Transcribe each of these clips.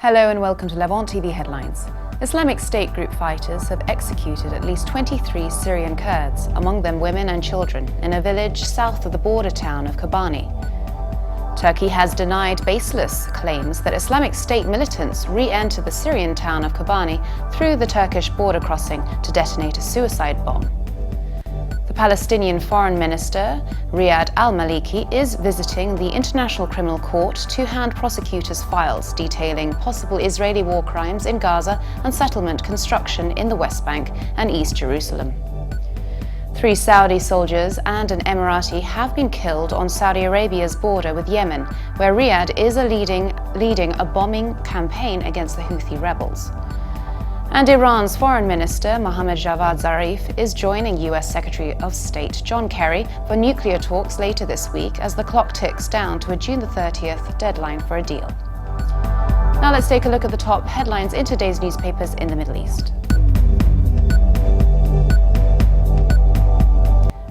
Hello and welcome to Levant TV Headlines. Islamic State group fighters have executed at least 23 Syrian Kurds, among them women and children, in a village south of the border town of Kobani. Turkey has denied baseless claims that Islamic State militants re-entered the Syrian town of Kobani through the Turkish border crossing to detonate a suicide bomb. The Palestinian Foreign Minister, Riyad al-Maliki, is visiting the International Criminal Court to hand prosecutors files detailing possible Israeli war crimes in Gaza and settlement construction in the West Bank and East Jerusalem. 3 Saudi soldiers and an Emirati have been killed on Saudi Arabia's border with Yemen, where Riyadh is leading a bombing campaign against the Houthi rebels. And Iran's Foreign Minister Mohammad Javad Zarif is joining US Secretary of State John Kerry for nuclear talks later this week as the clock ticks down to a June 30th deadline for a deal. Now let's take a look at the top headlines in today's newspapers in the Middle East.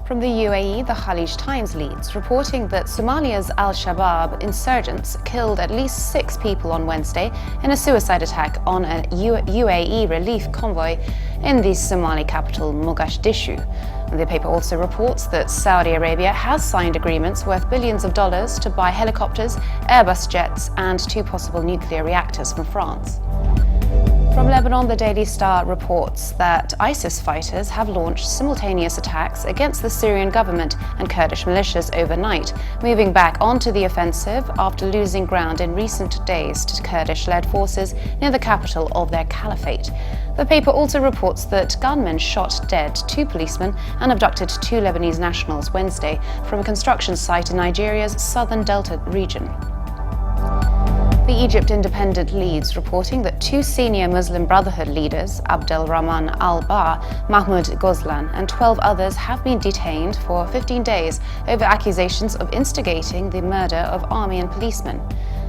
From the UAE, the Khalij Times leads, reporting that Somalia's al-Shabaab insurgents killed at least 6 people on Wednesday in a suicide attack on a UAE relief convoy in the Somali capital Mogadishu. The paper also reports that Saudi Arabia has signed agreements worth billions of dollars to buy helicopters, Airbus jets, and 2 possible nuclear reactors from France. From Lebanon, the Daily Star reports that ISIS fighters have launched simultaneous attacks against the Syrian government and Kurdish militias overnight, moving back onto the offensive after losing ground in recent days to Kurdish-led forces near the capital of their caliphate. The paper also reports that gunmen shot dead 2 policemen and abducted 2 Lebanese nationals Wednesday from a construction site in Nigeria's southern Delta region. The Egypt Independent leads, reporting that 2 senior Muslim Brotherhood leaders, Abdel Rahman al-Barr, Mahmoud Ghazlan, and 12 others have been detained for 15 days over accusations of instigating the murder of army and policemen.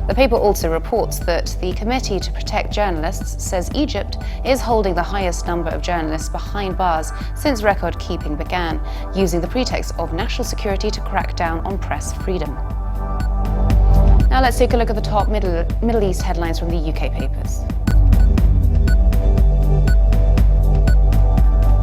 The paper also reports that the Committee to Protect Journalists says Egypt is holding the highest number of journalists behind bars since record-keeping began, using the pretext of national security to crack down on press freedom. Now let's take a look at the top Middle East headlines from the UK papers.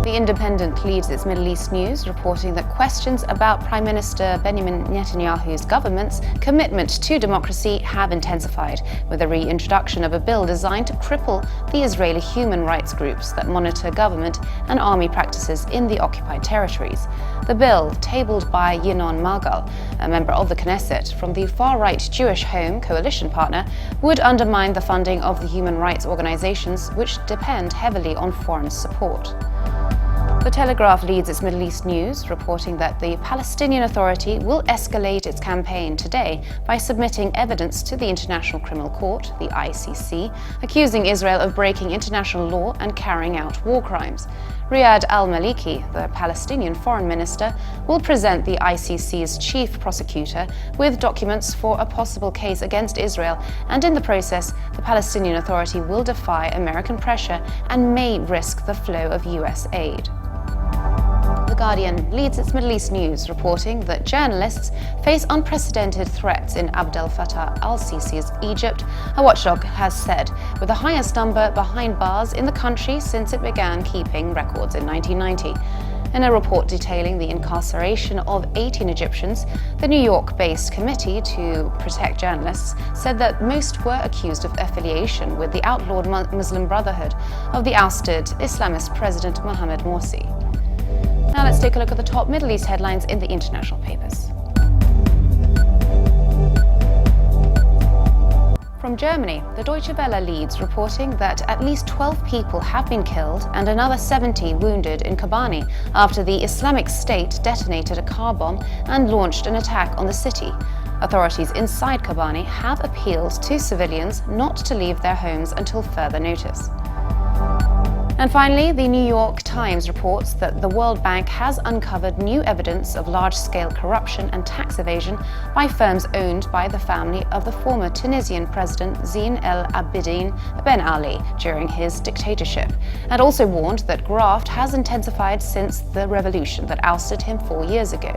The Independent leads its Middle East news, reporting that questions about Prime Minister Benjamin Netanyahu's government's commitment to democracy have intensified, with the reintroduction of a bill designed to cripple the Israeli human rights groups that monitor government and army practices in the occupied territories. The bill, tabled by Yinon Magal, a member of the Knesset from the far-right Jewish Home coalition partner, would undermine the funding of the human rights organizations which depend heavily on foreign support. The Telegraph leads its Middle East news, reporting that the Palestinian Authority will escalate its campaign today by submitting evidence to the International Criminal Court, the ICC, accusing Israel of breaking international law and carrying out war crimes. Riyad al-Maliki, the Palestinian Foreign Minister, will present the ICC's chief prosecutor with documents for a possible case against Israel, and in the process, the Palestinian Authority will defy American pressure and may risk the flow of US aid. The Guardian leads its Middle East news, reporting that journalists face unprecedented threats in Abdel Fattah al-Sisi's Egypt, a watchdog has said, with the highest number behind bars in the country since it began keeping records in 1990. In a report detailing the incarceration of 18 Egyptians, the New York-based Committee to Protect Journalists said that most were accused of affiliation with the outlawed Muslim Brotherhood of the ousted Islamist President Mohamed Morsi. Now let's take a look at the top Middle East headlines in the international papers. From Germany, the Deutsche Welle leads, reporting that at least 12 people have been killed and another 70 wounded in Kobani after the Islamic State detonated a car bomb and launched an attack on the city. Authorities inside Kobani have appealed to civilians not to leave their homes until further notice. And finally, the New York Times reports that the World Bank has uncovered new evidence of large-scale corruption and tax evasion by firms owned by the family of the former Tunisian President Zine el-Abidine Ben Ali during his dictatorship, and also warned that graft has intensified since the revolution that ousted him 4 years ago.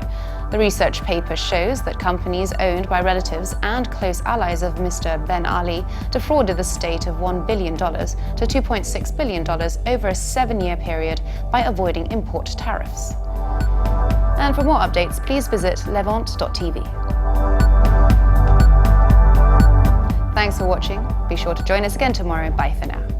The research paper shows that companies owned by relatives and close allies of Mr. Ben Ali defrauded the state of $1 billion to $2.6 billion over a 7-year period by avoiding import tariffs. And for more updates, please visit levant.tv. Thanks for watching. Be sure to join us again tomorrow. Bye for now.